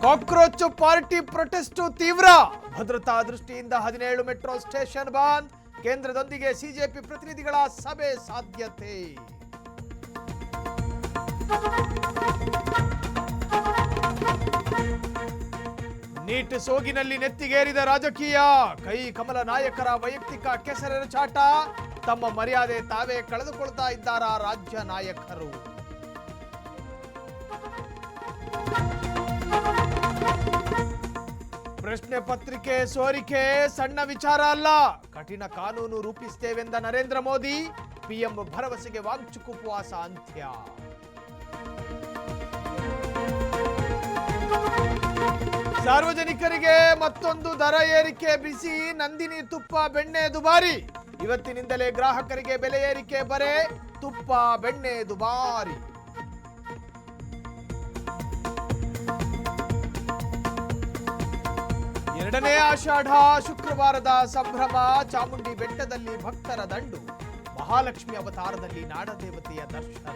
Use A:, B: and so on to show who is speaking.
A: Cockroach party protest ತೀವ್ರ ಭದ್ರತಾ ದೃಷ್ಟಿಯಿಂದ 17 ಮೆಟ್ರೋ ಸ್ಟೇಷನ್ ಬಂದ್. ಕೇಂದ್ರದೊಂದಿಗೆ ಸಿಜೆಪಿ ಪ್ರತಿನಿಧಿಗಳ ಸಭೆ ಸಾಧ್ಯತೆ. ನೀಟ್ ಸೋಗಿನಲ್ಲಿ ನೆತ್ತಿಗೇರಿದ ರಾಜಕೀಯ. ಕೈ ಕಮಲ ನಾಯಕರ ವೈಯಕ್ತಿಕ ಕೆಸರೆರಚಾಟ. ತಮ್ಮ ಮರ್ಯಾದೆ ತಾವೇ ಕಳೆದುಕೊಳ್ತಾ ಇದ್ದಾರಾ ರಾಜ್ಯ ನಾಯಕರು? ಪ್ರಶ್ನೆ ಪತ್ರಿಕೆ ಸೋರಿಕೆ ಸಣ್ಣ ವಿಚಾರ ಅಲ್ಲ, ಕಠಿಣ ಕಾನೂನು ರೂಪಿಸುತ್ತೇವೆಂದ ನರೇಂದ್ರ ಮೋದಿ. ಪಿಎಂ ಭರವಸೆಗೆ ವಾಂಚುಕ್ ಉಪವಾಸ ಅಂತ್ಯ. ಸಾರ್ವಜನಿಕರಿಗೆ ಮತ್ತೊಂದು ದರ ಏರಿಕೆ ಬಿಸಿ. ನಂದಿನಿ ತುಪ್ಪ ಬೆಣ್ಣೆ ದುಬಾರಿ. ಇವತ್ತಿನಿಂದಲೇ ಗ್ರಾಹಕರಿಗೆ ಬೆಲೆ ಏರಿಕೆ ಬರೆ. ತುಪ್ಪ ಬೆಣ್ಣೆ ದುಬಾರಿ. ಎರಡನೇ ಆಷಾಢ ಶುಕ್ರವಾರದ ಸಂಭ್ರಮ. ಚಾಮುಂಡಿ ಬೆಟ್ಟದಲ್ಲಿ ಭಕ್ತರ ದಂಡು. ಮಹಾಲಕ್ಷ್ಮಿ ಅವತಾರದಲ್ಲಿ ನಾಡದೇವತೆಯ ದರ್ಶನ.